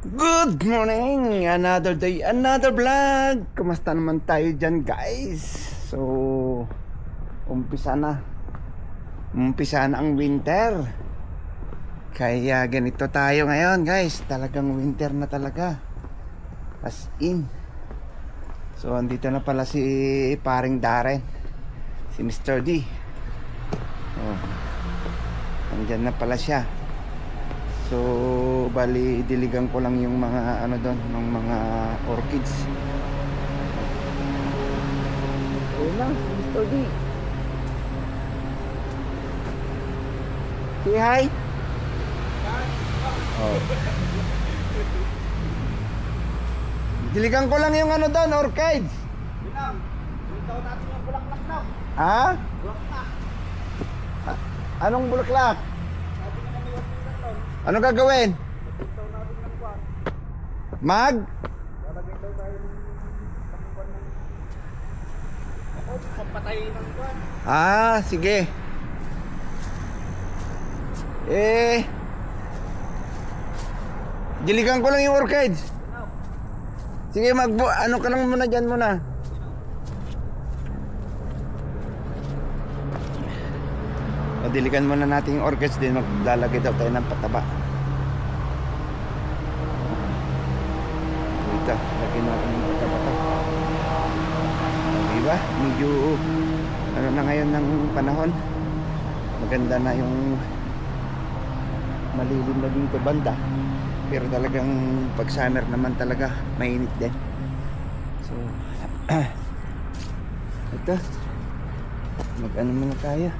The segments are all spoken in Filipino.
Good morning! Another day, another vlog! Kumusta naman tayo dyan, guys? So, umpisa na. Umpisa na ang winter. Kaya ganito tayo ngayon, guys. Talagang winter na talaga. As in. So, andito na pala si paring Darren. Si Mr. D. Oh. Andyan na pala siya. So, bali diligan ko lang yung mga ano doon, ng mga orchids. Ayun lang, Mr. D. Say hi. Oh. Diligan ko lang yung ano doon, orchids. Ha? Anong bulaklak? Ano gagawin? Mag? Ah, sige. Diligan ko lang yung orchids. Sige, ano ka lang muna dyan muna. Diligan muna natin yung orchids din. Maglalagay daw tayo ng pataba. Ito, lagyan natin yung pataba to. Diba? Medyo ano na ngayon ng panahon. Maganda na yung malilim na dito banda. Pero talagang pag summer naman talaga mainit din. So ito, mag-ano muna tayo,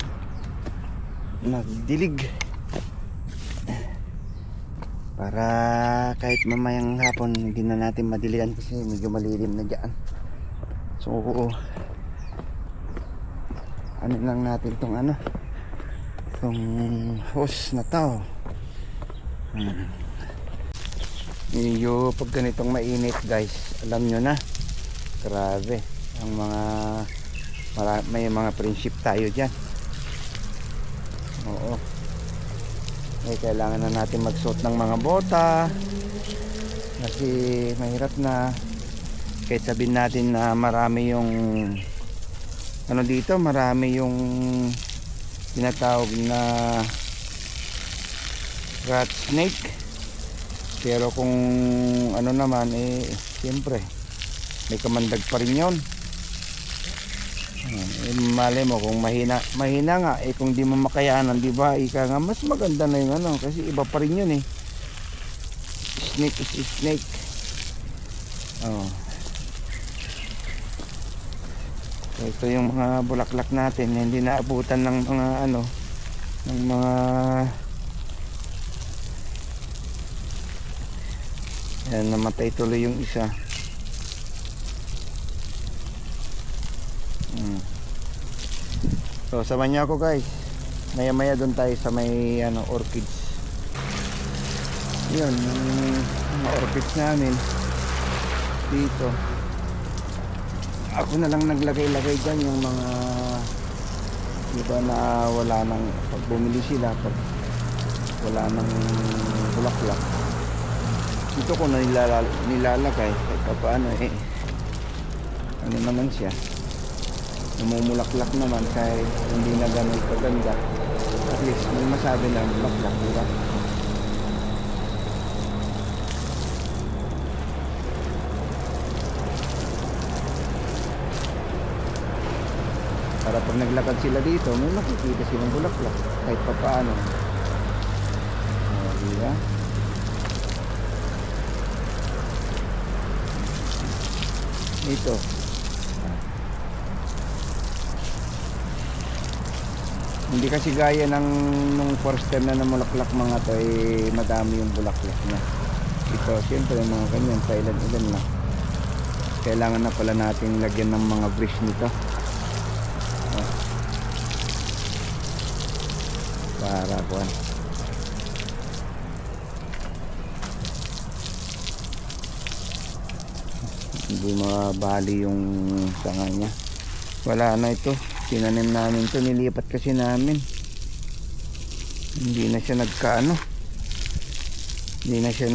nagdilig para kahit mamayang hapon hindi na natin madiligan kasi medyo malilim na dyan. So ano lang natin tong ano, tong hose na to. Medyo pag ganitong mainit, guys, alam nyo na, grabe ang may mga prinsip tayo dyan. Oo. Eh, kailangan na natin magsuot ng mga bota kasi mahirap na. Kahit sabihin natin na marami yung ano dito, marami yung tinatawag na rat snake, pero kung ano naman siyempre may kamandag pa rin yun. Malay mo kung mahina nga, kung di mo makayanan, di ba, ika nga mas maganda na yung ano, kasi iba pa rin yun snake is snake. So, ito yung mga bulaklak natin, hindi naabutan ng mga ano, ng mga yan, namatay tuloy yung isa. So samahan niyo ako, guys, maya maya doon tayo sa may ano, orchids. Yun yung mga orchids namin dito. Ako na lang naglagay-lagay dyan yung mga iba na wala nang, pag bumili sila, pag wala nang bulaklak, dito ko na nilalagay kahit pa paano ano naman siya, namumulaklak naman kahit hindi na ganun kaganda, at least may masabi na bulaklak, diba? Para pag naglakad sila dito may makikita silang bulaklak kahit pa paano. Diba? Ito hindi kasi gaya ng nung first time na namulaklak mga to, madami yung bulaklak niya. Ito siyempre mga ganyan, pailan-ilan na. Kailangan na pala natin lagyan ng mga brush nito para kuwan. Hindi mabali yung sanga niya. Wala na ito, tinanim namin ito, nilipat kasi namin, hindi na siya nagkaano, hindi na siya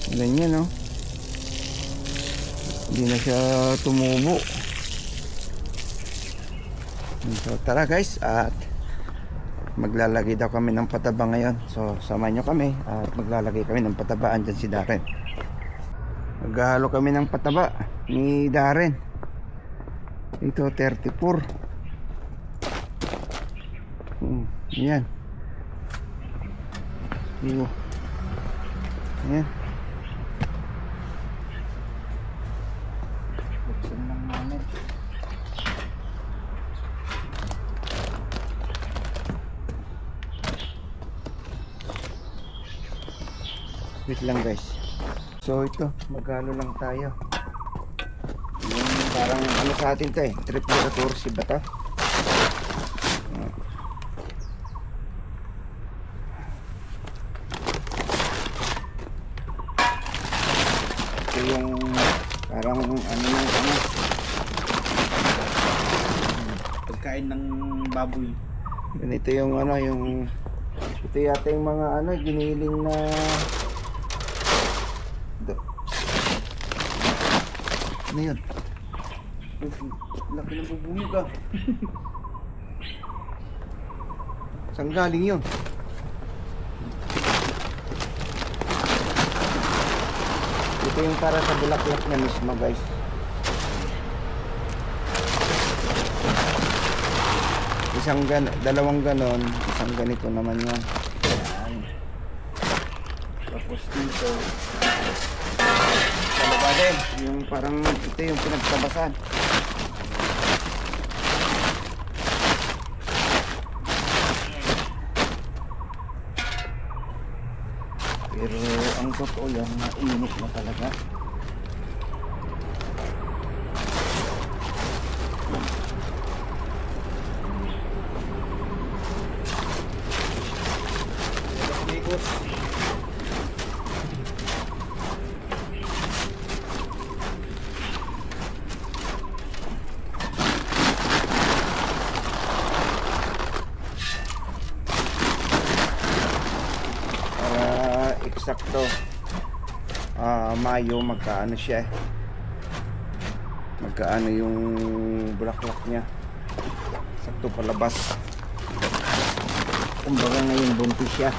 Ganyan, no? Hindi na siya tumubo. So tara guys, at maglalagay daw kami ng pataba ngayon. So samahan nyo kami at maglalagay kami ng pataba. Andyan si Darren. Maghahalo kami ng pataba ni Darren. Ito 34. Yan. Yan. Buksan lang namin. Wait lang guys. So ito, maghalo lang tayo. Yung parang ano sa atin to eh, triple si ba to? Ito yung parang ano ng ano, pagkain ng baboy. ganito yung ano, yung ito yata yung mga ano, giniling na ano yun? Laki ng bubuyog ah. Saan galing yun? Ito yung para sa bulaklak na mismo guys. Dalawang ganon, isang ganito naman yan. Yan. Tapos dito, Sa baba din, yung parang ito yung pinagtabasan. Pero ang totoo yan, mainit na talaga. bigos. Para eksakto Mayo magkaano siya, magkaano yung bulaklak niya, sakto palabas. Kumbaga ngayon buntis siya.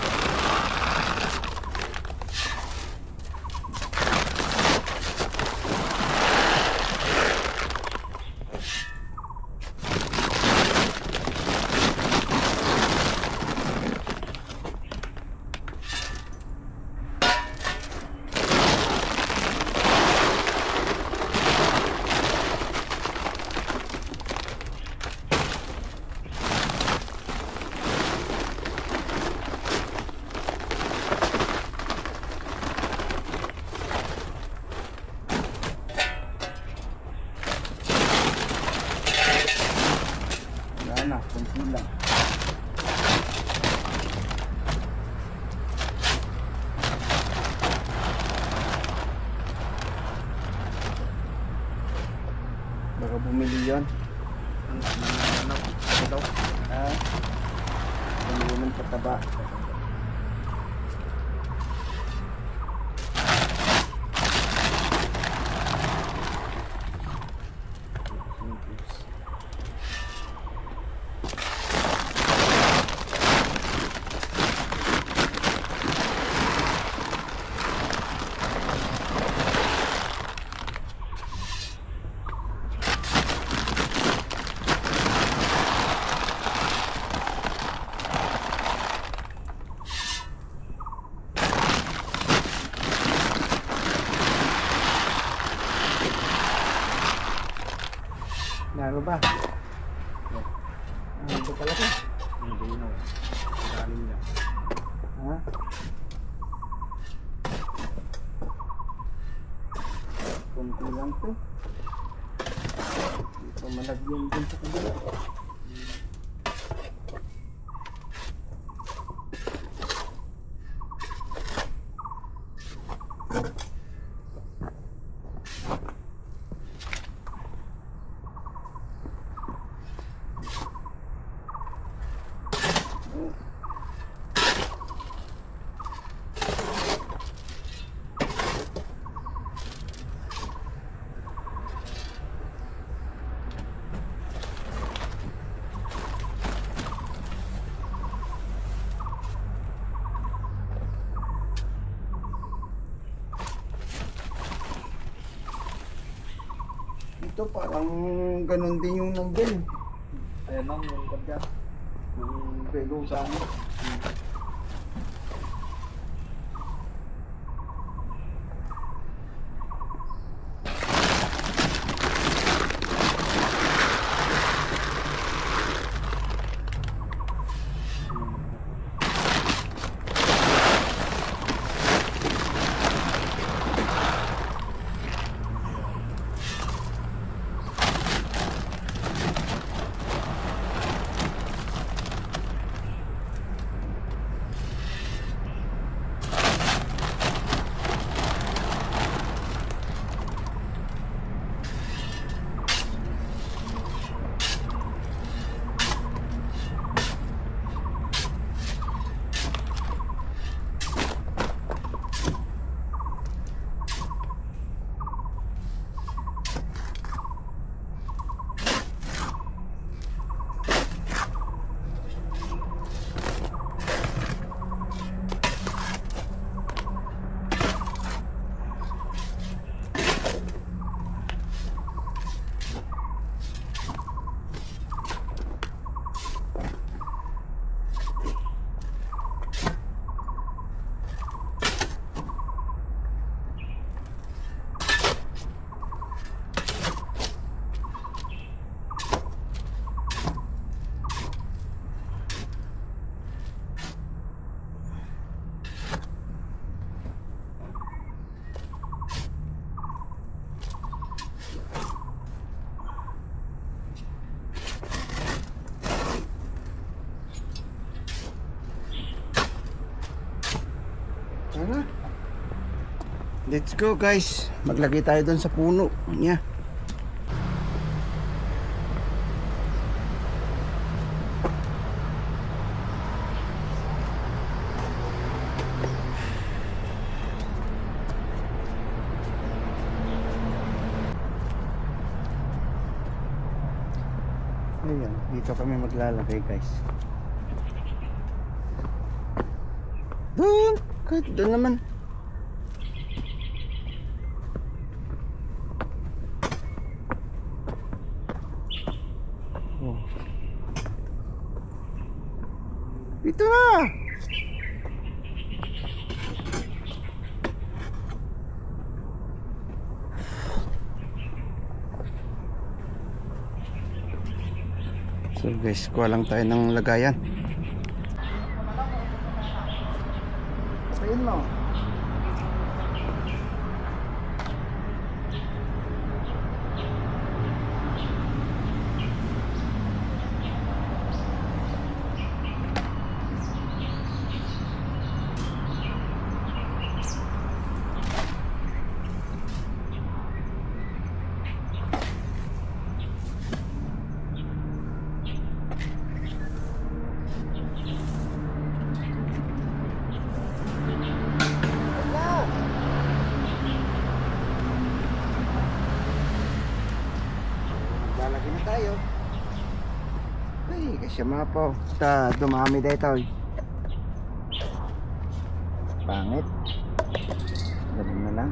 Wala na, kunti lang. Baka bumili yun. Ano daw? Bumili ng pataba. Laro ba? Ano ito pala ko? Hindi na. Galing niya. Ha? Kunti lang to. Dito malagyan din sa kabila. dito, parang ganun din yung nandun. Ayan lang yung kanya. Yung pelo sa ano. Tara. Let's go guys. Maglagay tayo doon sa puno niya. Ayan, dito kami maglalagay guys. Doon! Kahit doon naman. Oh. Dito na! So guys, kuha lang tayo ng lagayan. Ayun mo. Lalaki na tayo. Ay, kasi mga po. Dumami dito. Pangit. Ganun na lang.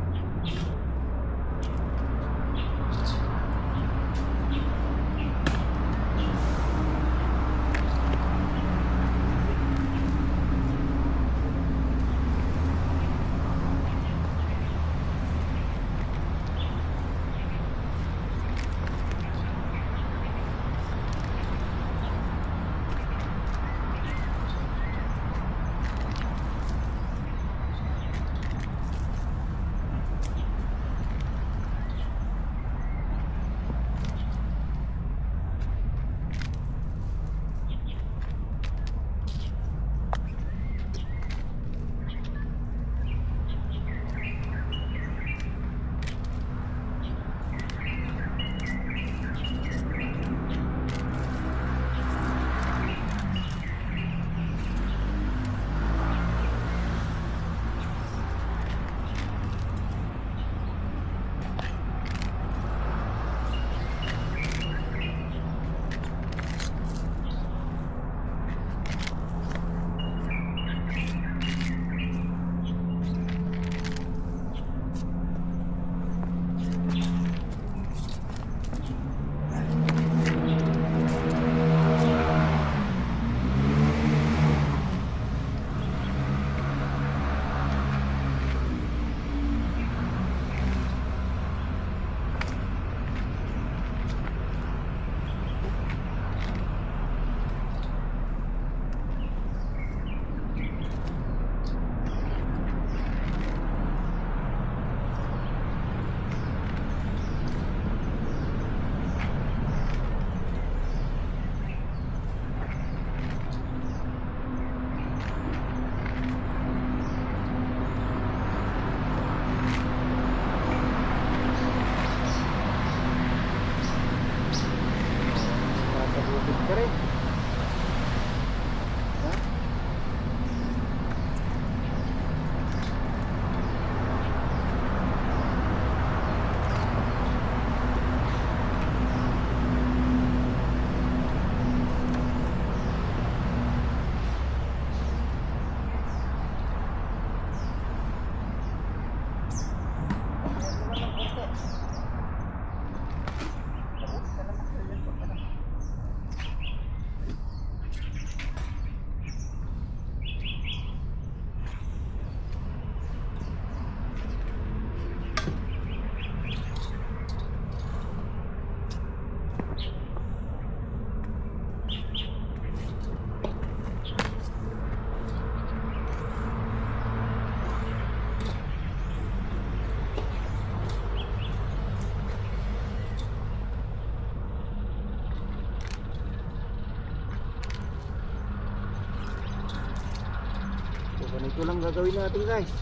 Ito lang gagawin natin guys.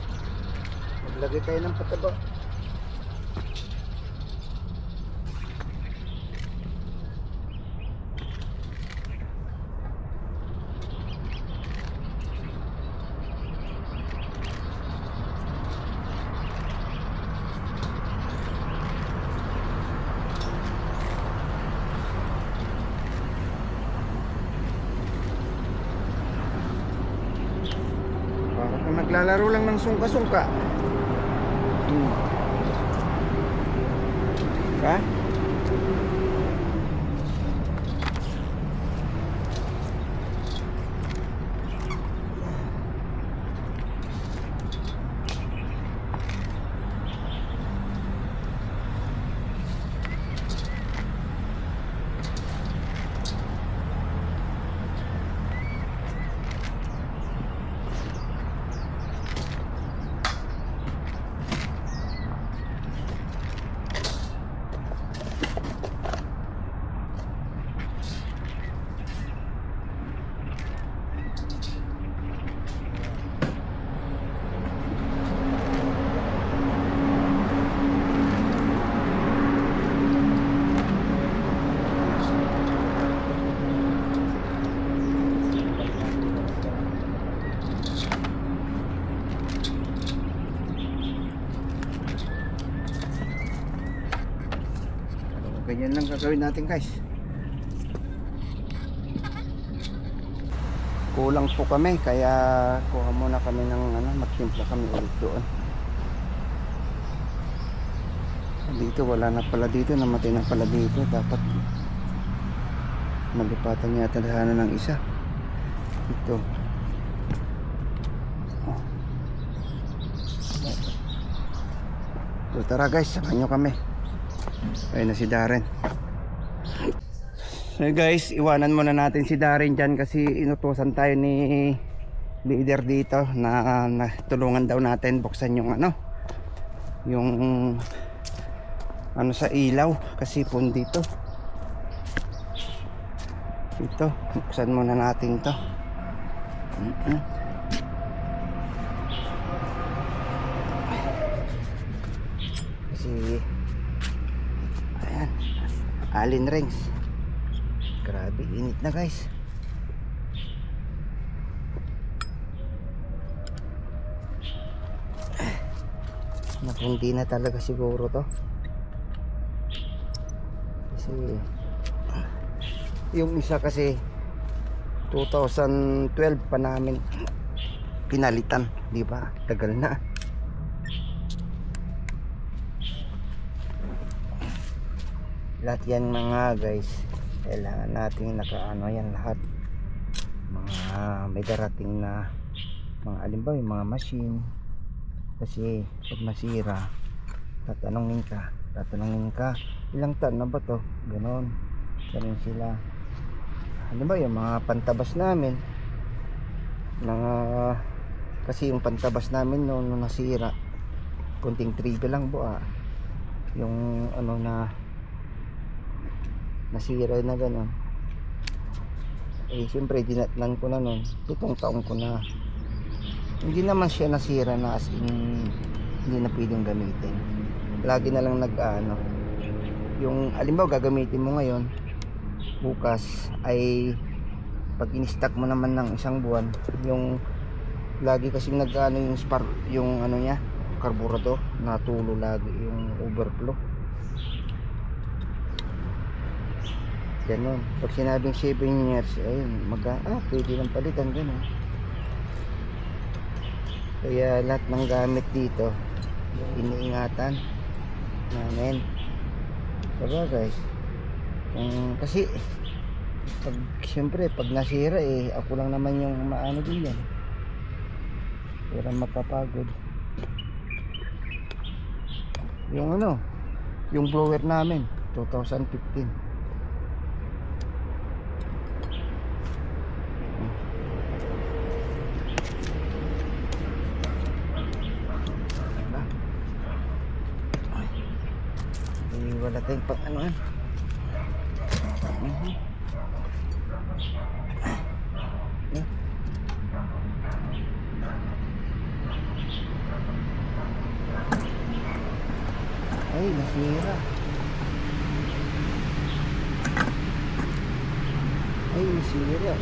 Maglagay tayo ng pataba. Para kung naglalaro lang ng sungka-sungka. Ha? Ganyan lang gagawin natin guys. Kulang po kami kaya kuha muna kami ng magtimpla kami ulit doon. Dito wala na pala dito, namatay na pala dito. Dapat malipatan yata sana ng isa. Ito. So tara guys, samahan nyo kami. Ayun na si Darren. So guys, iwanan muna natin si Darren dyan kasi inutusan tayo ni leader dito na tulungan daw natin buksan yung yung sa ilaw kasi pun dito. Ito, buksan muna natin to. Kasi ayan, allen rings. Grabe, init na guys. Nakundi na talaga siguro to. Kasi yung isa kasi 2012 pa namin pinalitan, di ba? Tagal na. Lahat yan mga guys, kailangan natin nakaano yan lahat. Mga may darating na mga alimbaw yung mga machine. Kasi pag masira, tatanungin ka ilang tan na ba to, ganon sila. Halimbawa yung mga pantabas namin kasi yung pantabas namin nung nasira, kunting tribe lang buha yung na nasira na ganon. Siyempre dinatnan ko na nun, 7 taong ko na. Hindi naman siya nasira na as in hindi na pwedeng gamitin. Lagi na lang yung alimbaw gagamitin mo ngayon, bukas ay pag in-stock mo naman ng 1 buwan, yung lagi kasing yung spark, yung niya, carburetor, natulo lagi yung overflow. Ganon. Pag sinabing 7 years, ayun, pwede lang palitan, ganon. Kaya lahat ng gamit dito iniingatan namin. Diba guys? Kasi siyempre pag nasira ako lang naman yung maano din yan. Pero mapapagod. Yung yung blower namin 2015. Wala tayong pang Ay, nasira. Ay, nasira.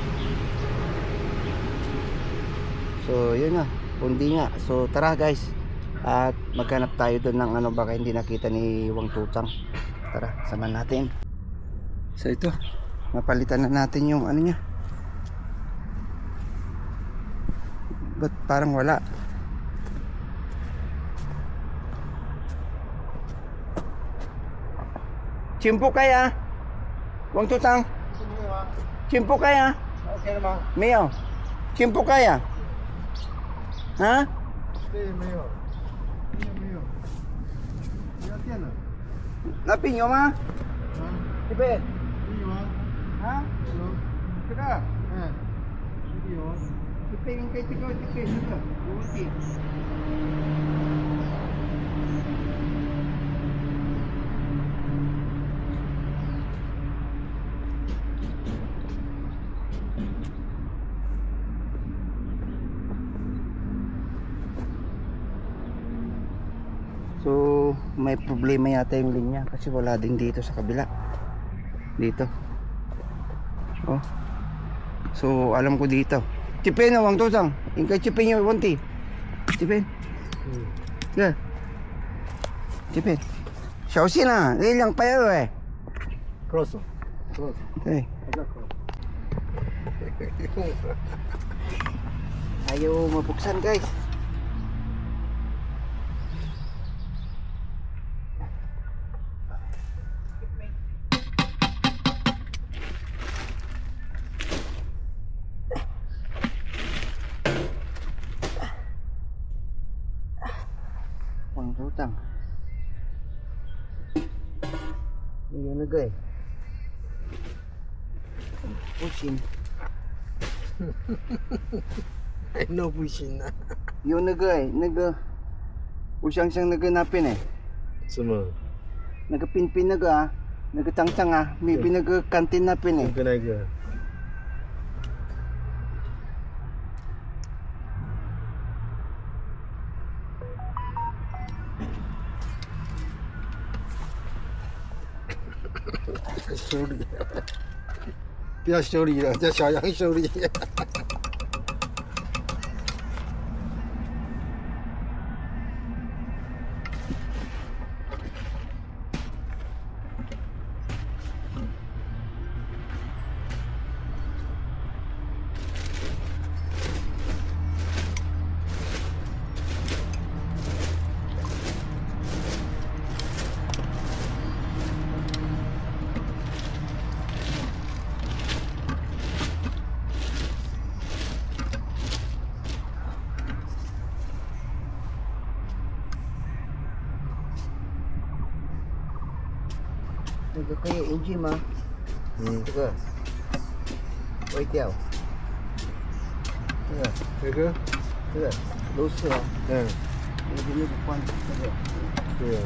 So, yun na. Pundi nga. So, tara guys. At maghanap tayo doon ng ano, baka hindi nakita ni Wang Tutang. Tara, samahan natin. So, ito. Mapalitan na natin yung ano niya. Ba't parang wala? Chimpo kaya? Wang Tutang? Chimpo kaya? Okay naman. Mio? Chimpo kaya? Ha? Hindi, mayo. Mayo. Yan na. Napinyo ma? Tibet? Mayo ah. Ha? Hello. Teka. Mayo. Tipingin kay tigaw tipin ito. Buti. So, may problema yata yung linya kasi wala din dito sa kabila. Dito. Oh. So, alam ko dito. Chipin na, Wang Tutang. Yung kay Chipin yung wanti. Chipin. Yeah. Chipin. Xiaoxin na. Lilang pa yun eh. Cross. Cross. Okay. Agak cross. Ayaw mabuksan guys. Wang Tutang. Yun na guys. Pusin. I know pusin na. Yun na guys. Usang siyang naganapin eh. Semua. Nagapinpin naga. Nagatangtang ah. May pinagakantin napin eh. Kena ke?修理，不要修理了，叫小杨修理。这个可以引进吗？这个微调，这个，这个螺丝哦，嗯，那个关这个，对啊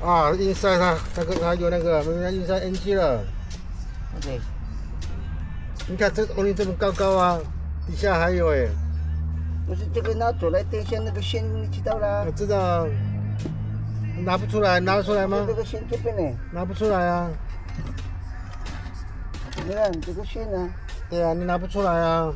啊，硬塞它，它有那个，它硬塞 NG 了。 ，OK，你看这欧尼这么高高啊，底下还有哎，不是这个拿走来，等一下那个线你知道啦我，知道，拿不出来，拿得出来吗这？个线这边呢，拿不出来啊。你看这个线呢，对啊，你拿不出来啊。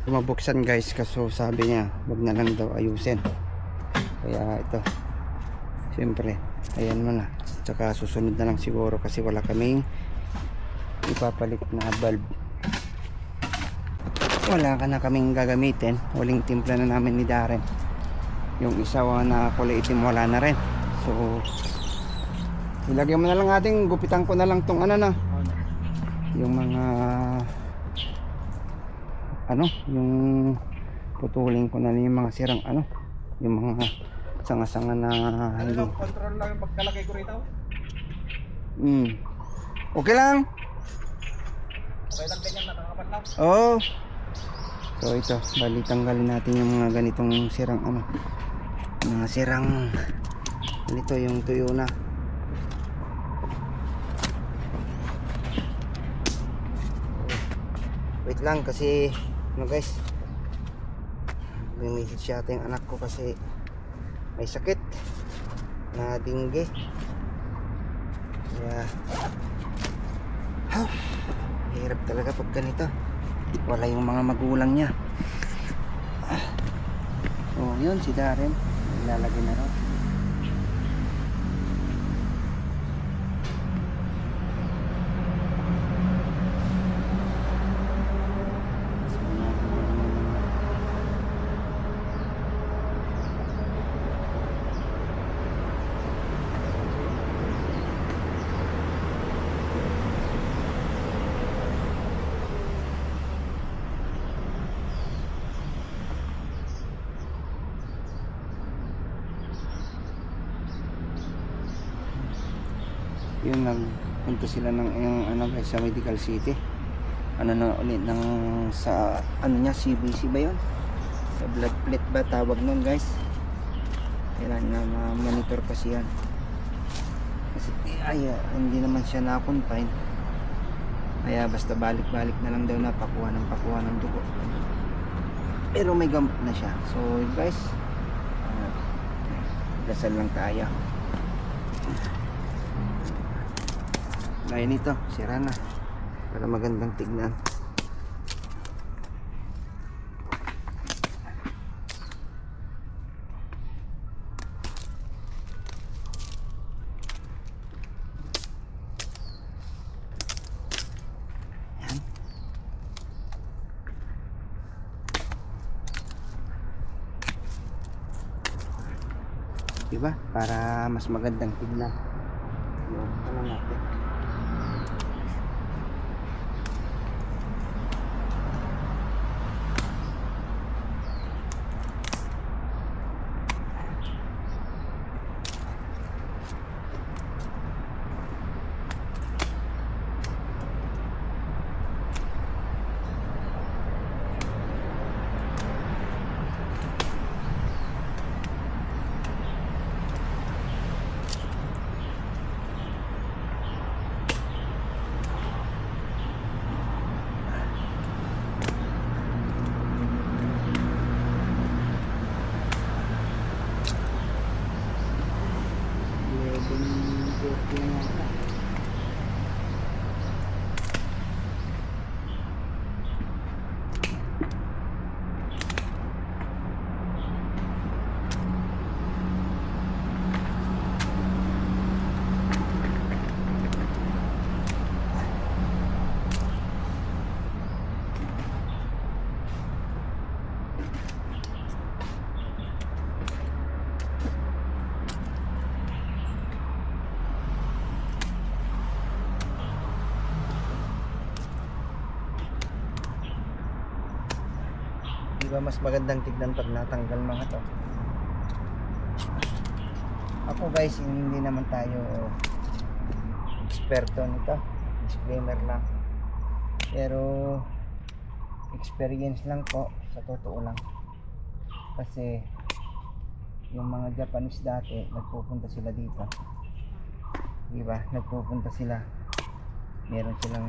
mabuksan guys, kaso sabi niya wag na lang daw ayusin, kaya ito siyempre ayan mo na, tsaka susunod na lang siguro kasi wala kaming ipapalit na bulb, wala ka na kaming gagamitin, huling timpla na namin ni Darren, yung isa na kulay itim wala na rin, so ilagyan mo na lang ating, gupitan ko na lang tong ano na yung mga ano, yung putulin ko na yung mga sirang ano, yung mga sanga-sanga na hindi. Control lang yung pagkalagay ko rito. Okay lang. Okay lang ganyan, nakakapat lang. Oo. So ito, bali tanggalin natin yung mga ganitong sirang ano, mga sirang ganito, yung tuyo na. Wait lang kasi ano guys, bumihit siya ata yung anak ko kasi may sakit na dengue. Kaya hirap talaga pag ganito, wala yung mga magulang niya. Oh yun si Darren, ilalagay na raw. Yun, nagpunta sila ng yung, ano guys, sa Medical City. Ano na ulit ng sa ano niya, CBC ba yun? Sa blood plate ba tawag nun guys? Kailangan na monitor kasi yan. Kasi hindi naman siya na-confine. Kaya basta balik-balik na lang daw na pakuha ng dugo. Pero may gamot na siya. So guys, dasal lang tayo. Gaya nito, sira na para magandang tignan. Yan. Diba? Para mas magandang tignan. Yung ano natin. Diba mas magandang tignan pag natanggal mga to. Ako guys, hindi naman tayo eksperto nito, disclaimer lang, pero experience lang po, sa totoo lang. Kasi yung mga Japanese dati, nagpupunta sila dito, diba, nagpupunta sila, meron silang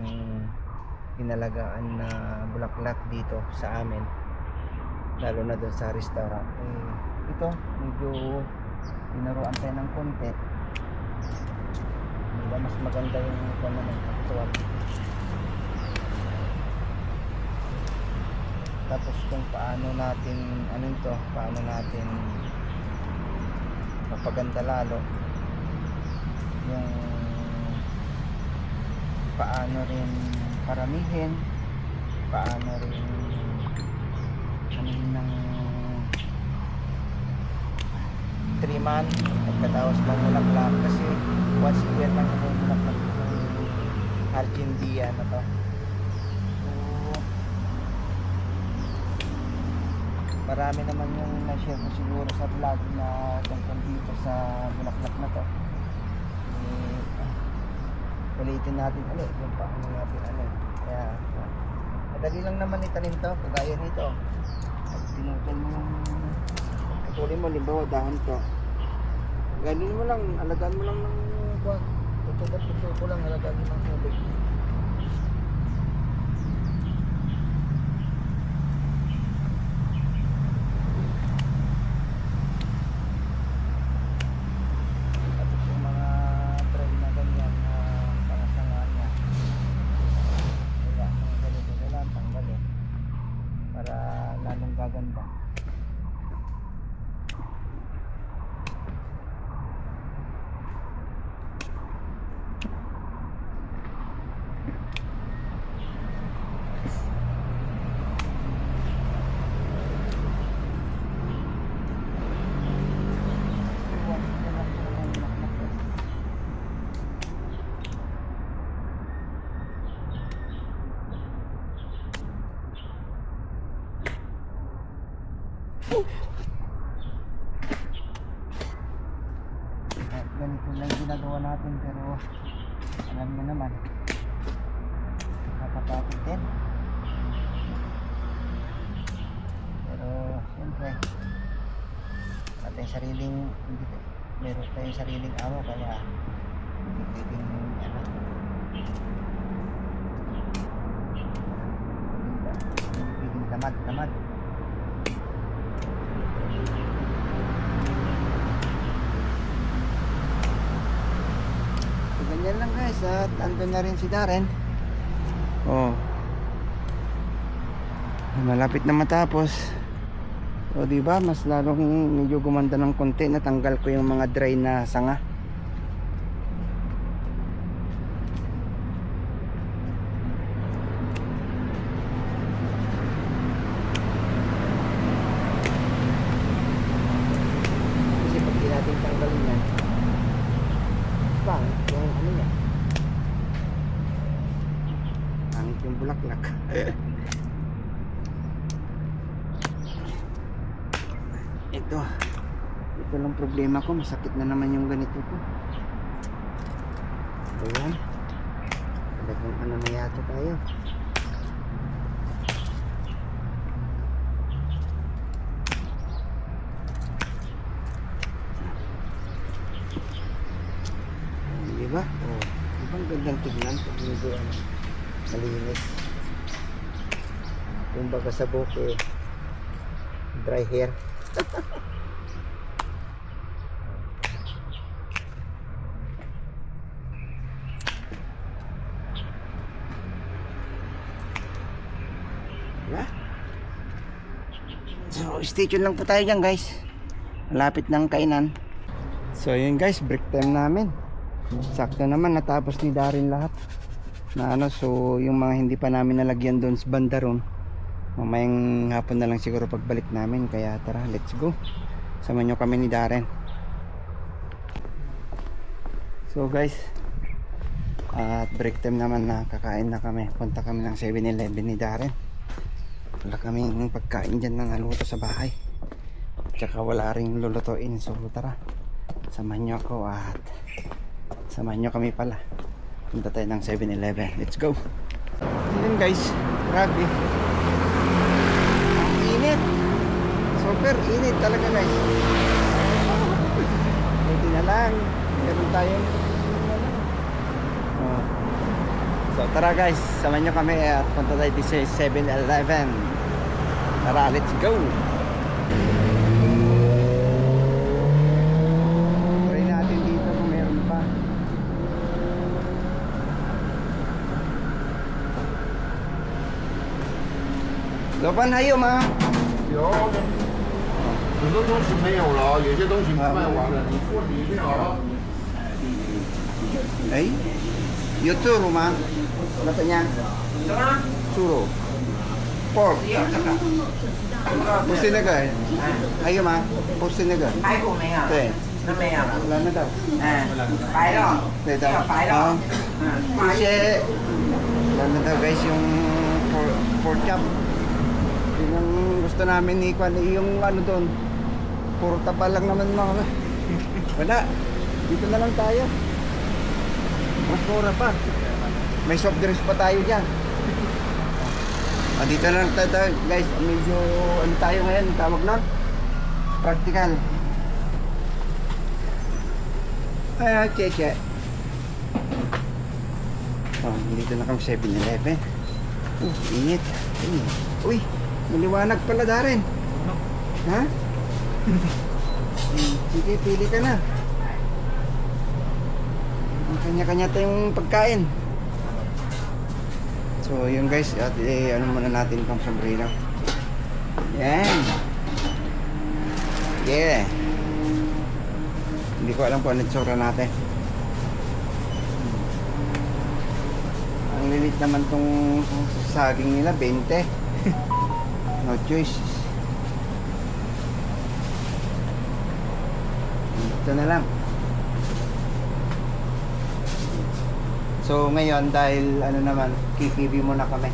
inalagaan na bulaklak dito sa amin, lalo na doon sa restaurant. Ito medyo pinaruan tayo ng konti, diba, mas maganda yung naman actual. Tapos kung paano natin paano natin mapaganda lalo yung paano rin paramihin, paano rin ng 3 months pagkatapos mamulaklak, kasi once a year lang mamulaklak yung Argentina na to. So marami naman yung na-share ko siguro sa vlog na tungkol dito sa bulaklak na to. Ulitin natin ulit yung paano natin ano. Kaya madali lang naman itanim to, kagaya nito. At tinutol mo yung putulin mo, limbawa dahon to. Ganun mo lang, alagaan mo lang ng buwan. Tutulad ko lang, alagaan mo ng tubig. Tapos yung mga tray na ganyan na pangasangan niya. Kaya, ang ganito na lang, tanggalin. Para lalong gaganda. Ganito lang ginagawa natin, pero alam mo naman, napapapit din. Pero siyempre meron tayong sariling amo, kaya hindi pwedeng tamad. So, ganyan lang guys, at andun na rin si Darren. Oh, malapit na matapos. So diba, mas lalong medyo gumanda ng konti. Natanggal ko yung mga dry na sanga. Kasi pag di natin tanggalin yan, pangit yung ano yan, pangit yung bulaklak. Ito lang problema ko, masakit na naman yung ganito ko. Ayan, talagang ano na yata tayo. Diba? Oh, ibang gandang tignan pag medyo malinis. Kumbaga sa buhok dry hair. So stay tuned lang po tayo dyan guys, malapit ng kainan. So yun guys, break time namin. Sakto naman natapos ni Darren lahat na ano. So yung mga hindi pa namin nalagyan doon sa banda ron, mamayang hapon na lang siguro pagbalik namin. Kaya tara, let's go, samahan nyo kami ni Darren. So guys, at break time naman, na kakain na kami. Punta kami ng 7-Eleven ni Darren. Wala kaming pagkain dyan na naluto sa bahay, tsaka wala ring lulutuin. So tara, samahan nyo ako at samahan nyo kami pala. Punta tayo ng 7-Eleven, let's go. Yun guys, grabe ang init, super init talaga guys. Buti na lang meron tayong so tara guys, samahan nyo kami at punta tayo dito sa 7-Eleven. Tara, let's go. Try natin dito kung meron pa. Lopan hayo ma. 有，很多东西没有了，有些东西卖完了。你说里面啊， Ay, yung churro ma. Ano niya? Churro. Pork. Pusinaga eh. Hayo ma. Pusinaga. 排骨没有，对，那没有了， wala na daw. 白肉， Ito. 没有白肉， Kasi wala na daw guys yung pork chop. Yun ang gusto namin ni Kwan, yung ano doon. Puro tapa lang naman mga. Wala. Dito na lang tayo. Mas mura pa. May soft drinks pa tayo dyan. Dito na lang tayo guys. Medyo ano tayo ngayon, tawag nun? Practical. Cheche. Dito na kami 7-Eleven. Init. Uy, maliwanag pala Darren. Ha? Sige, pili ka na. Ang kanya-kanya tayong pagkain. So, yun guys, at ano muna natin pang sombrero. Yan. Yeah. Hindi ko alam kung ano itsura natin. Ang lilit naman tong saging nila, 20. No choice. Ito na lang. So ngayon dahil ano naman, KTV muna kami.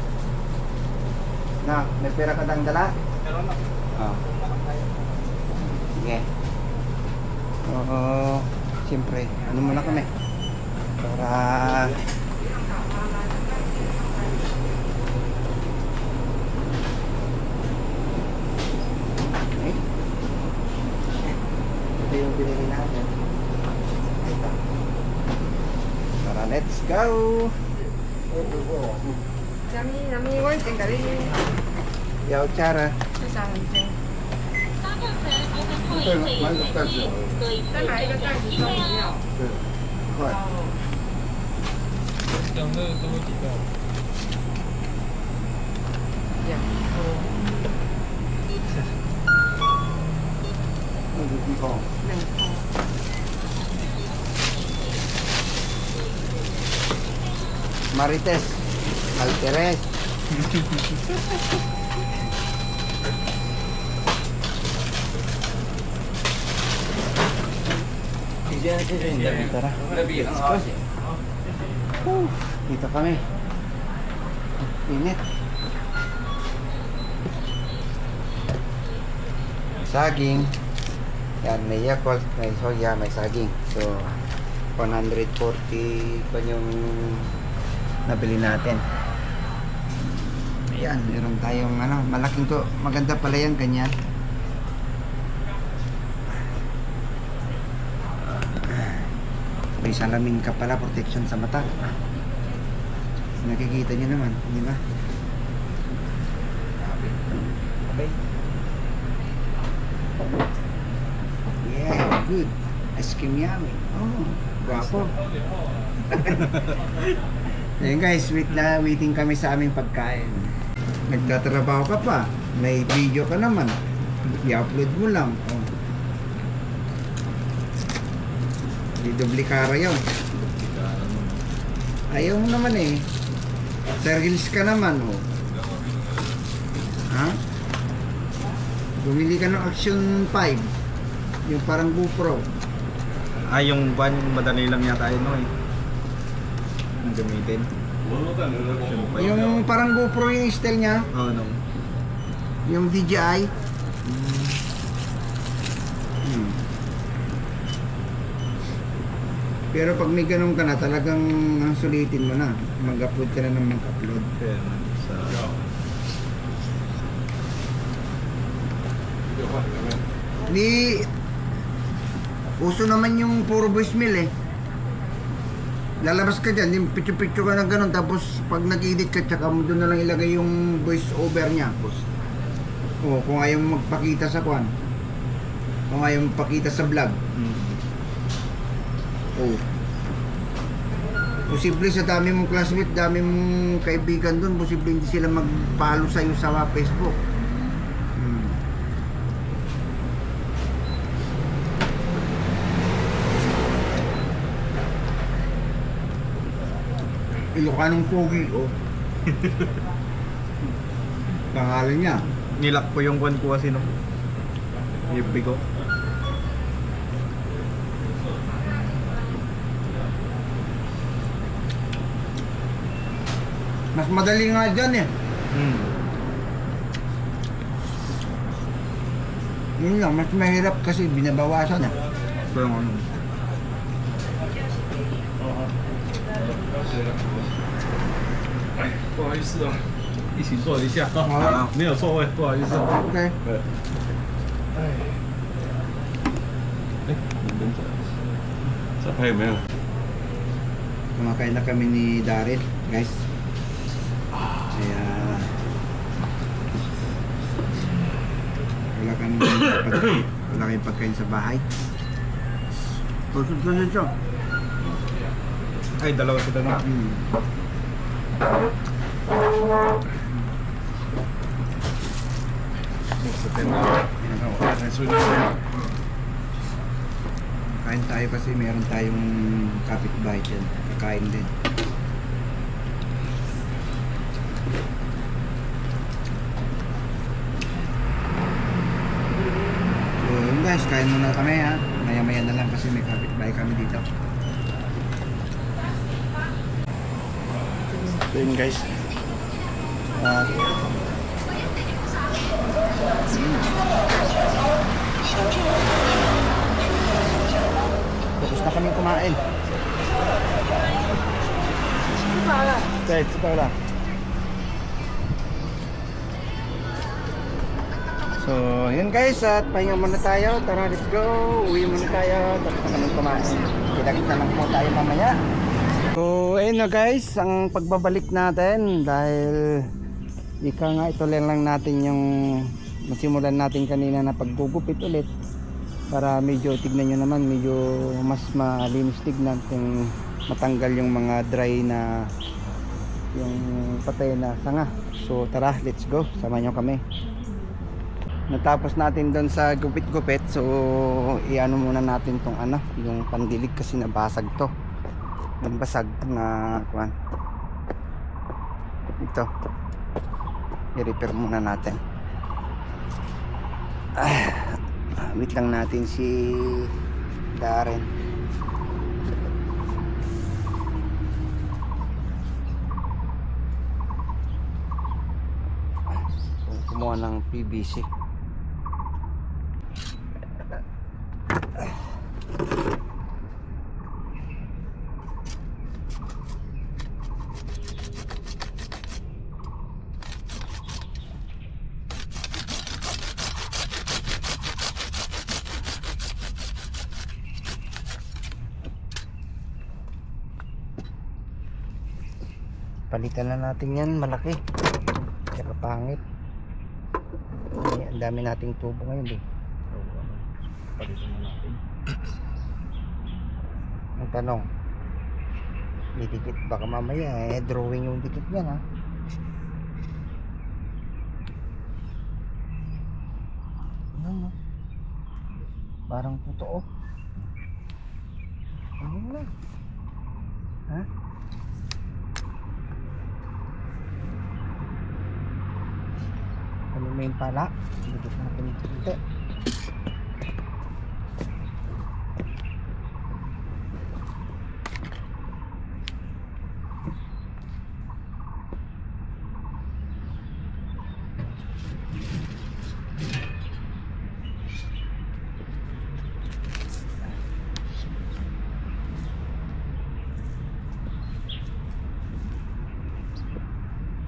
Na, may pera ka dang dala? Meron na. Oh. Sige. Oo, siyempre, ano muna kami? Para ito yung binili natin. Ito. Tara, let's go! 虾米虾米，我先甲你 Yaw Chara. 这三分钟，对，买个袋子。再拿一个袋子装饮料。对，快。两个都几个？两颗。那个地方。两颗。 Marites. Malteres. Tara. Dito kami. Init. Saging. Yan, may Yakult, may soya, may saging. So, 140 pa yung nabili natin. Ayan, meron tayong ano, malaking to. Maganda pala yan, ganyan. May salamin ka pala, protection sa mata. Nakikita nyo naman, di ba? Okay. Yeah, good. Ice cream yummy. Oh, guwapo. Ayun guys, waiting kami sa aming pagkain. Nagtatrabaho ka pa, may video ka naman. I-upload mo lang. Oh. Di duplikara yun. Ayaw mo naman eh. Sir Hills ka naman oh. Ha? Bumili ka ng Action 5. Yung parang GoPro. Yung van, madali lang yata yun, no, eh. Yung gamitin. Yung parang GoPro yung style niya. Oo, no. Yung DJI. Pero pag may ganun ka na, talagang ang sulitin mo na. Mag-upload ka na ng mag-upload. Kaya naman sa... Di uso naman yung puro voicemail eh. Lalabas ka dyan, yung picture-picture ka na ganun, tapos pag nag-edit ka, tsaka mo doon na lang ilagay yung voice over niya. O, kung ayaw mo magpakita sa kwan. Kung ayaw mo magpakita sa vlog. Oh. Posible sa dami mong classmate, dami mong kaibigan doon, posible hindi sila mag-follow sa'yo sa Facebook. Ilocanong Pogi, oh. Pangalan niya. Nilak ko yung kwan ko kasi, no. FB ko. Mas madali nga dyan eh. Yun lang, mas mahirap kasi binabawasan eh. Ito yung ano. 不好意思啊，一起坐一下好啊，没有座位，不好意思。 Okay. 对。哎，你们走。小朋友没有？ Kumakain na kami ni Daryl, guys. Kaya wala kayong pagkain sa bahay. Tusod-tusod siya. Ay, dalawa sila na. Sa tenda. Kain tayo kasi meron tayong kapitbahay dyan. Kakain din. So yun guys, kain muna kami ha. Maya-maya na lang kasi may kapitbahay kami dito. So yun guys. Tapos na kami kumain. Kahit sa pala. So, yun guys, at pahinga muna tayo. Tara, let's go. Uwi muna tayo. Tapos na kami kumain. Kita-kita lang po tayo mamaya. So, ayun na guys, ang pagbabalik natin dahil ika nga ito lang natin yung masimulan natin kanina na paggugupit ulit para medyo tignan nyo naman, medyo mas malinis tignan kung matanggal yung mga dry na yung patay na sanga. So tara, let's go, sama nyo kami. Natapos natin doon sa gupit-gupit, so iano muna natin tong ano, yung pandilig kasi nabasag to, yung basag na kuwan ito, i-repair muna natin. Wait lang natin si Darren. Kumuha ng PVC. Palitan na natin yan, malaki. Kaya pangit. Ang dami nating tubo ngayon eh. Palitan na natin. Ang tanong, didikit baka mamaya drawing yung dikit yan ha. Ano? Parang totoo. Ano na? Ha? Ano main pala? Dikit natin ito.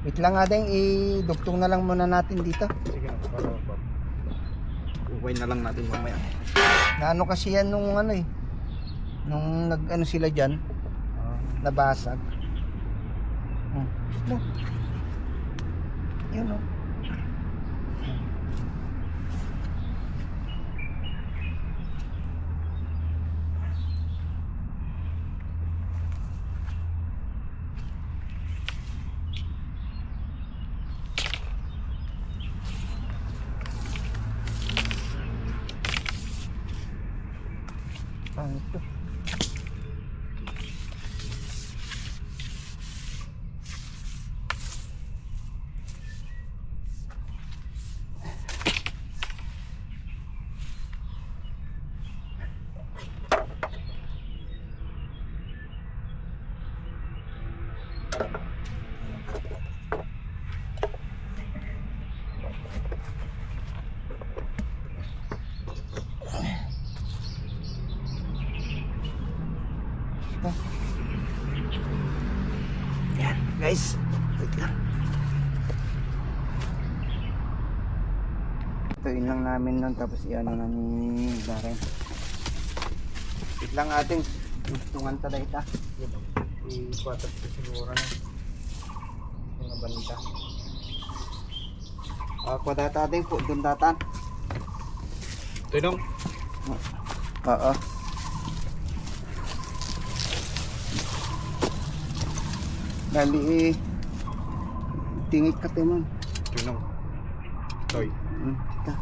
Wait lang nga din, idugtong na lang muna natin dito. Sige na, para ukay na lang natin mamaya. Naano kasi yan nung ano eh, nung nag-ano sila dyan, nabasag. No. Yun o. Pangit to. guys. Wait lang. Ituin lang namin nun tapos iano na ni Darren. Wait lang ating tungan talay ta. I-quarter to siguro na. Yung nabalita. Ako data ating po dun datan. Tinong. Oo. Dali tingit ka tayo Tinong. Toy. kita.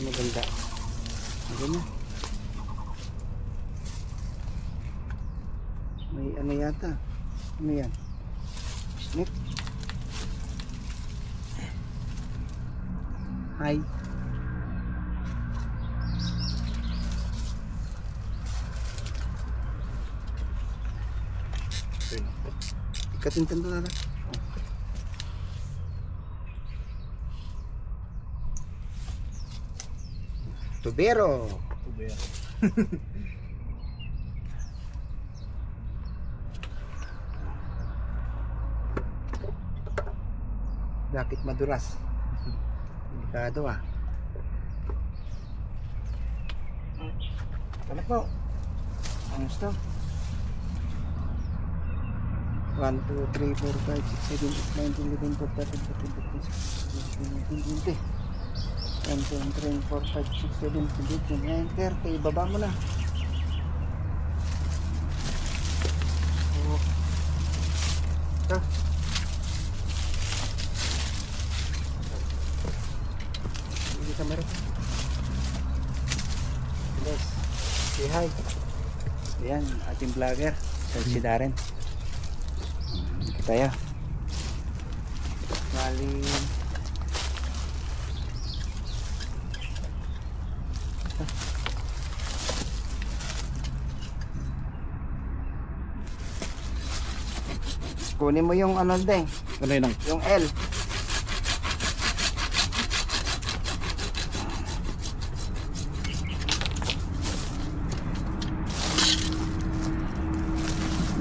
Maganda. Maganda. May ano yata. Ano yan? Snake? Hi. Ikatintan na lang. Tubero. Bakit madulas? Delikado ah. Anak mo. Ayos to. 1, 2, 3, 4, 5, 6, 7, 8, 9, 10, 11, 12, 13, 14, 15, 16, 17, 18, 19, 20. 1, 2, 3, 4, 5, 6, 7, 8, 9, 30. Ibaba mo na. Oh. Ito. Hindi ka meron. Yes. Say hi. Ayan, ating vlogger. Si Darren. Dito tayo. Bali. Kunin mo yung ano din. Ano yun? Yung L.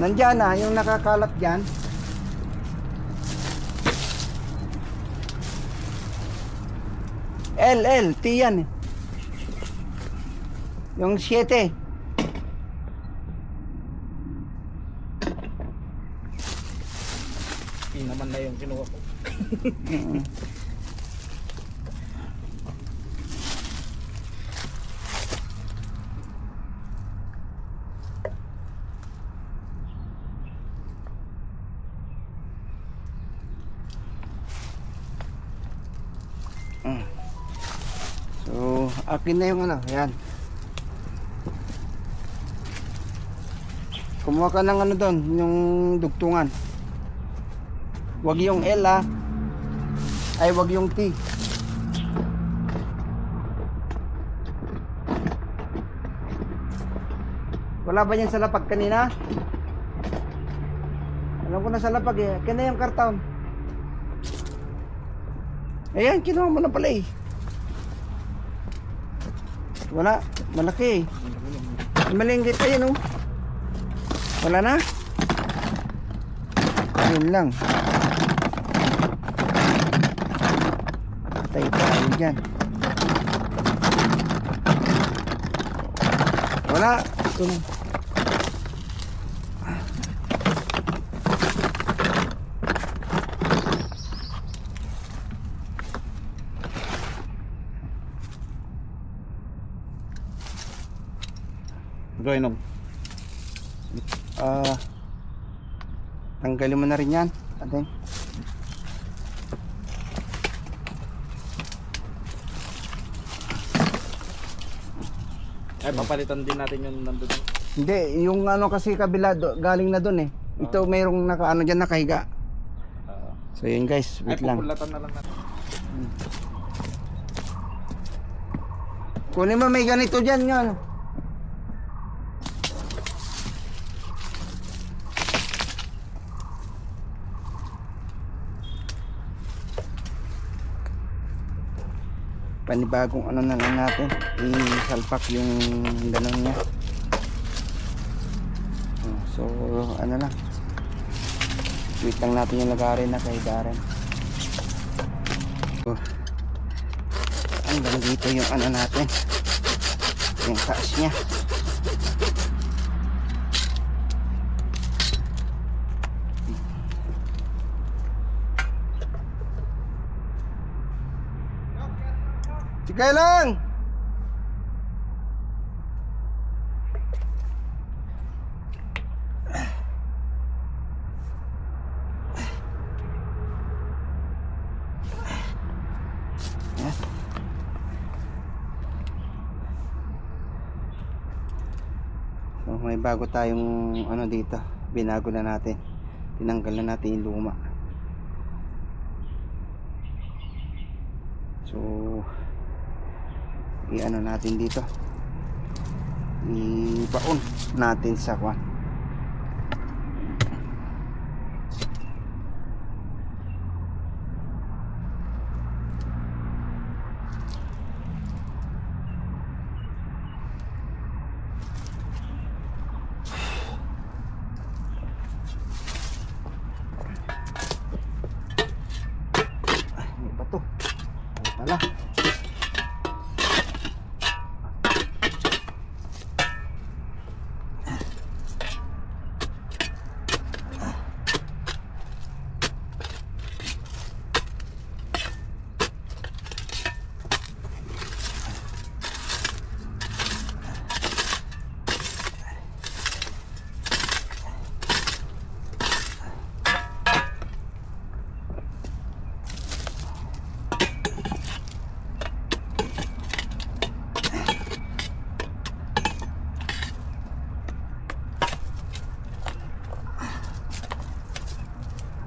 Nandyan na, yung nakakalat dyan. L, T yan eh. Yung 7. Yun naman na yung kinuha ko. So, akin na yung ano, yan. Kumuha ka ng ano doon, yung dugtungan. Wag yung L ah. Ay, wag yung T. Wala ba yan sa lapag kanina? Alam ko na sa lapag eh. Kaya na yung karton. Ayan, kinuha mo na pala eh. Wala, malaki eh. Malinggit ayun oh. Wala na? Ayun lang. Patay tayo dyan. Wala. Ito na. Roynog. Tanggalin mo na rin yan. Ating. Ay, papalitan din natin yung nandun. Hindi, yung ano kasi kabila galing na doon eh. Ito mayroong ano diyan nakahiga. So yun guys, Ay, wait lang. pupulatan na lang natin. Kunin mo may ganito diyan yan. Panibagong ano na lang natin, isalpak yung ganun niya. So ano lang, wait lang natin yung lagarin na kay Darren. So, hanggang dito yung ano natin, yung taas niya. Sige lang. So, may bago tayong ano dito, binago na natin, tinanggal na natin yung luma. So i-ano natin dito, ibaon natin sa kwan. May bato. Ano pala?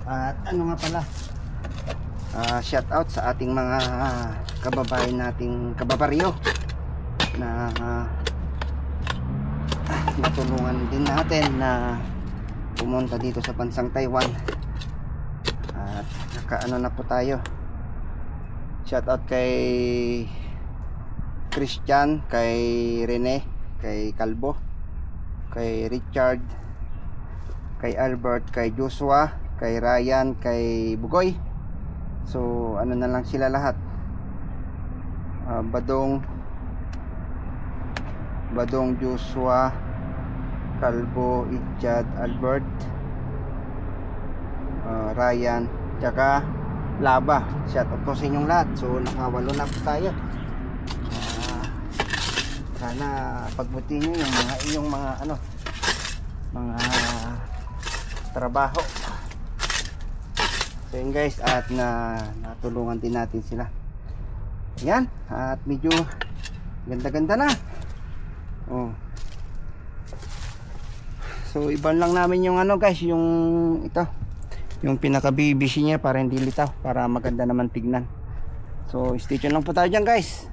At ano nga pala, shout out sa ating mga kababayan nating kababaryo na natulungan din natin na pumunta dito sa bansang Taiwan. At nakaano na po tayo. Shout out kay Christian, kay Rene, kay Calvo, kay Richard, kay Albert, kay Joshua, kay Ryan, kay Bugoy. So ano na lang sila lahat, Badong, Joshua, Calvo, Richard, Albert, Ryan, tsaka Laba. Shout out po sa inyong lahat. So nakawalo na po tayo. Sana pagbutihin nyo yung iyong mga ano, mga trabaho. So yun guys, at natulungan din natin sila. Yan, at medyo ganda-ganda na. Oh. So iban lang namin yung ano guys, yung ito, yung pinaka-BBC niya para hindi litaw, para maganda naman tignan. So stay tuned lang po tayo dyan guys.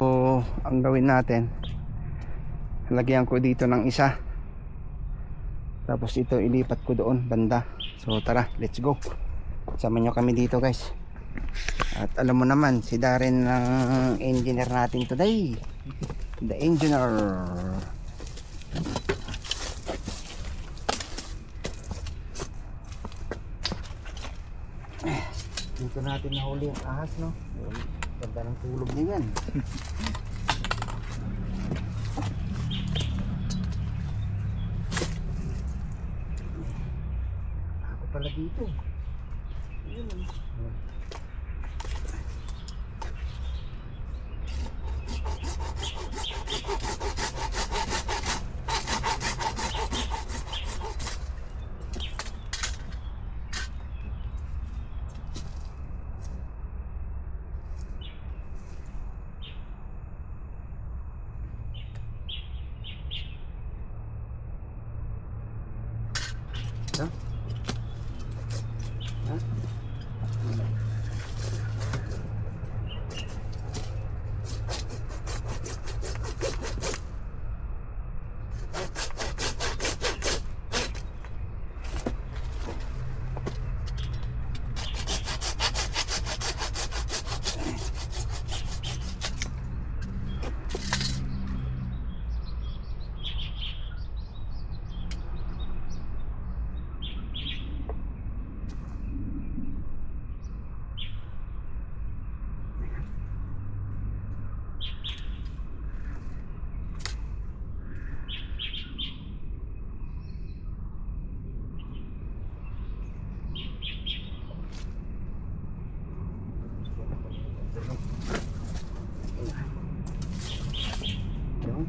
So ang gawin natin, lagyan ko dito ng isa, tapos ito ilipat ko doon banda. So tara, let's go. Sama nyo kami dito guys. At alam mo naman, si Darren ang engineer natin today. The engineer. Dito natin nahuli yung ahas, no? Ganda ng tulog niya yan. Ako pala dito. Ayun. Ito? Ha? Yun.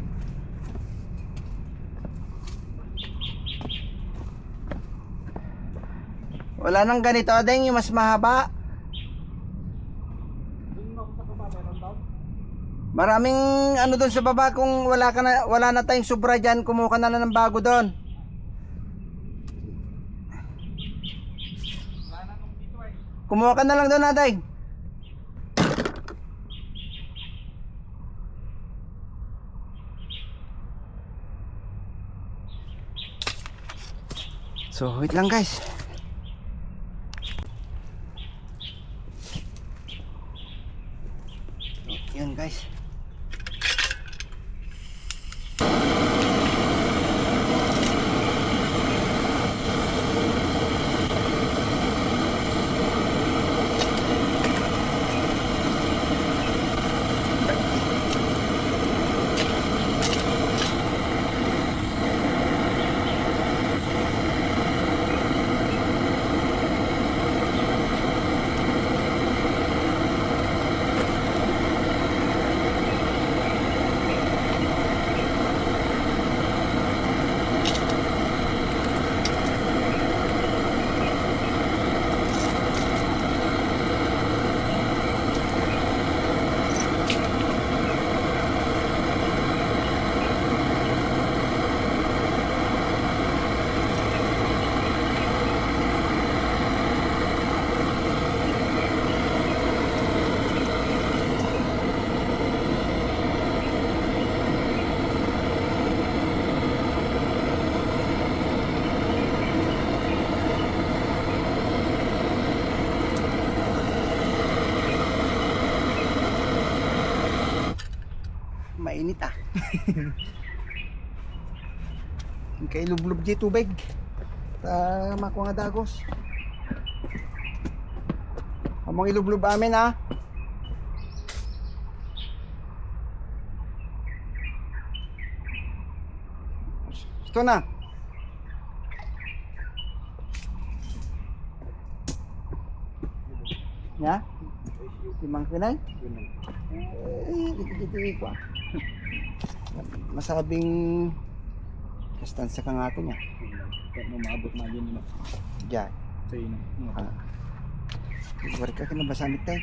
Wala nang ganito ding yung mas mahaba. Maraming ano doon sa baba, kung wala na tayong sobra diyan, kumuha ka na ng bago doon. Kumuha ka na lang doon, Aday. So, wait lang guys. Yun guys. Mainit ah. Kay lublub di tubig. Makuha nga dagos. Among ilublub amin ah. Ito na. Ya? Timang kinay? Dito ah. Masabing distansya ka nga ito niya. Maabot na yun. Diyan. Sa ino. Iwari ka kinabasamit tayo.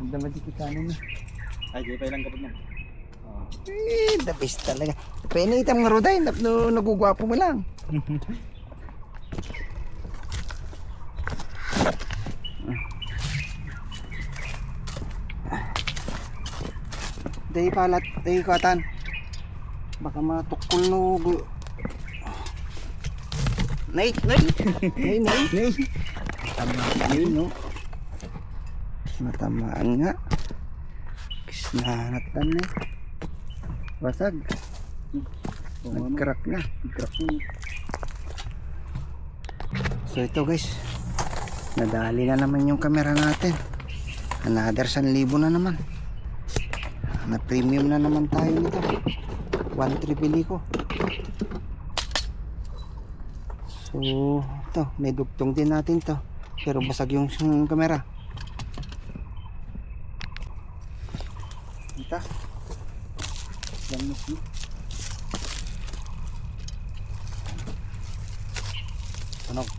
Ang dama di kita niya. Ay, di pa ilang kapag mo. The best talaga. Penny itam nga roday. Nagugwapo mo lang. Dahi palat, dahi katan. Baka matukol no. Nay. Tama no. Matamaan nga. Kisnanatan na. Basag. Nag-crack na. So ito guys. Nadali na naman yung camera natin. Another 1,000 na naman. Na premium na naman tayo nito. 1,3 bili ko. So ito, may dugtong din natin to. Pero basag yung camera. Ito. Lamis mo. Tunog.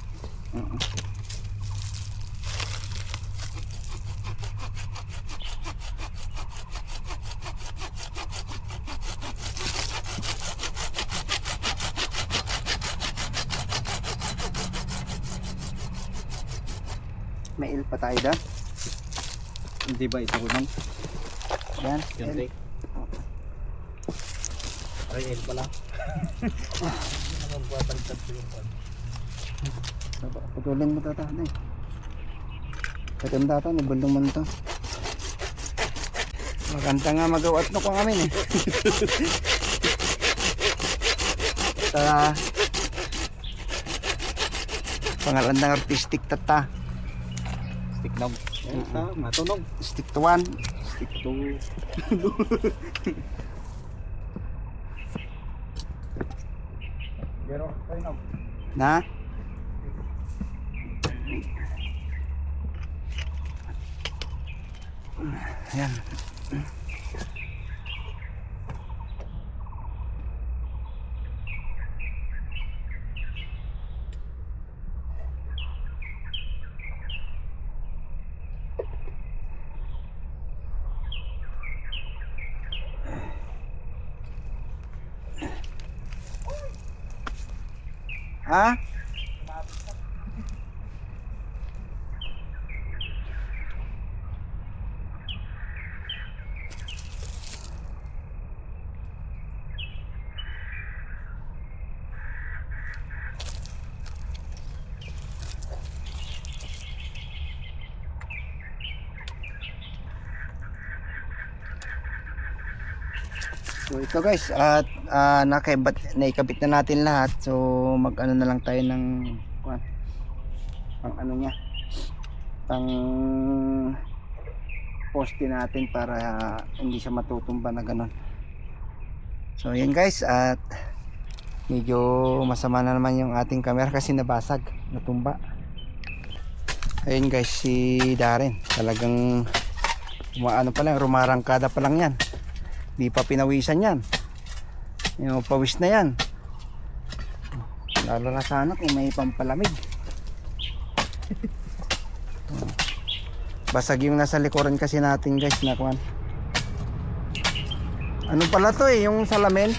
May il pa tayo doon. Hindi ba ito kunong? Yan. Yung L. take. Ay, L pala. Putulin mo tata. Katim tata, nabulong man to. Maganda nga magawat no kung amin eh. Sa pangalan ng artistic tata. Stick nog. Matunog. Stick to one. Stick to... Pero, ay nog. Na? Ayan. Ha? So ito guys, at naikabit na natin lahat. So mag-ano na lang tayo ng pang ano niya, pang poste natin para hindi siya matutumba na ganun. So yan guys, at medyo masama na naman yung ating camera kasi nabasag, natumba. Ayun guys, si Darren talagang umaano pa lang, rumarangkada pa lang yan. Di pa pinawisan yan. Yung pawis na yan. Lalo na sana kung may pampalamig. Basag yung nasa likuran kasi natin guys na kuwan. Ano pala to eh, yung salamin.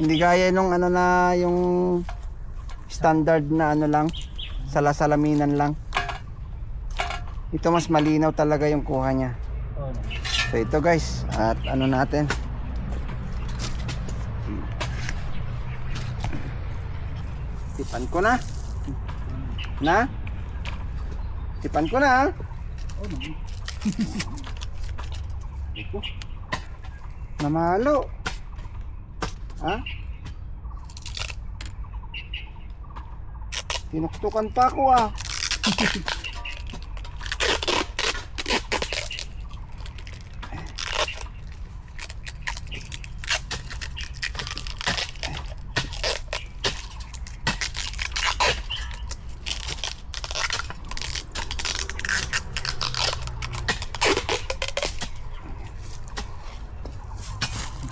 Hindi gaya nung ano na yung standard na ano lang, salasalaminan lang. Ito mas malinaw talaga yung kuha niya. So ito guys, at ano natin, tipan ko na tipan ko na namalo ha, tinuktukan pa ako ah.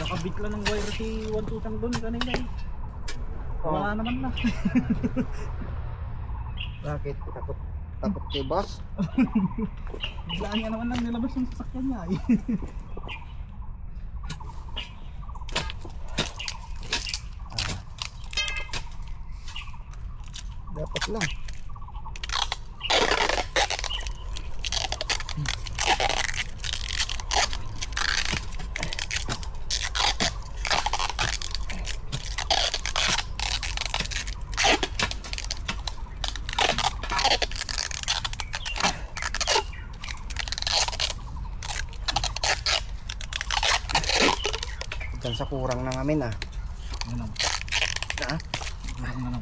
Nakabitla ng wire si 1-2 tang doon kanina eh. Wala naman na. Bakit? Takot kay boss? Biglaan niya naman lang nilabas yung sasakyan niya eh. Dapat lang. Diyan sa kurang ng amin ah. Ano? Ha? Ano?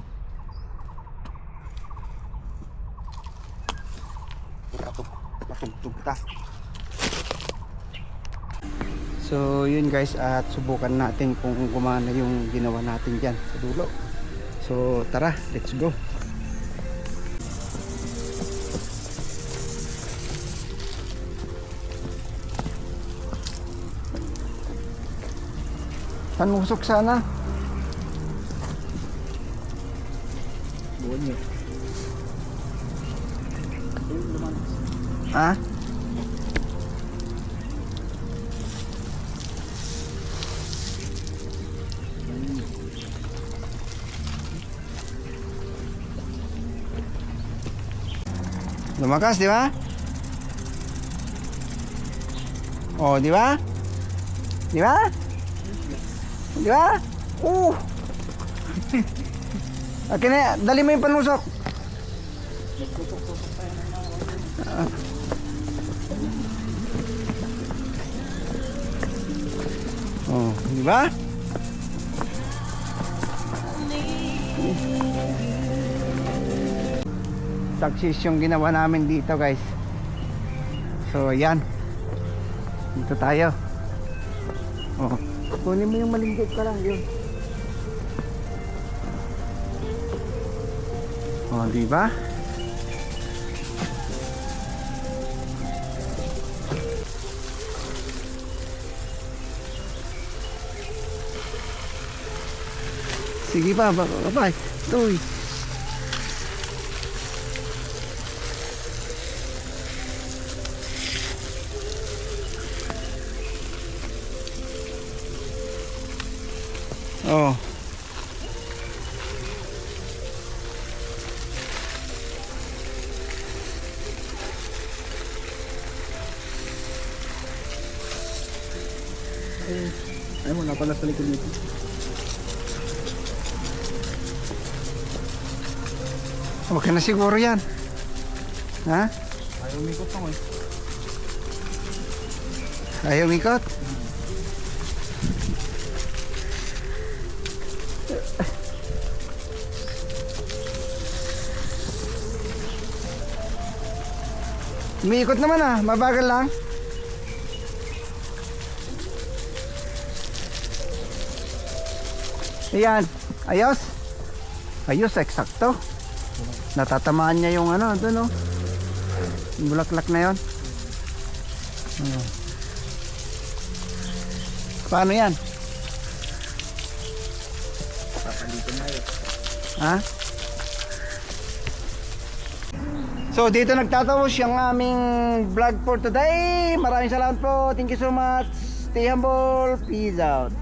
Matugtog ta. So yun guys, at subukan natin kung gumana yung ginawa natin dyan sa dulo. So tara, let's go. Panusok sana. Buwan niyo. Ha? Lumakas, di ba? Oh, di ba? Di ba? Di ba? Okay na, dali mo yung panusok. Oh, di ba? Success yung ginawa namin dito, guys. So, ayan. Dito tayo. Oh, kunin mo yung malinggit ka lang yun. Oh, di ba? Sige pa, bye. Uy. Oh. Ay, wala pala sa likod nito. Okay na siguro yan. Ha? Ayaw umikot lang eh. Ayaw ikot? Umiikot naman ah, mabagal lang. Ayan, ayos. Ayos, eksakto. Natatamaan niya yung ano, doon oh. Yung bulaklak na yon. Oh. Paano yan? Papalitan na yun. Ha? So dito nagtatapos yung aming vlog for today. Maraming salamat po. Thank you so much. Stay humble. Peace out.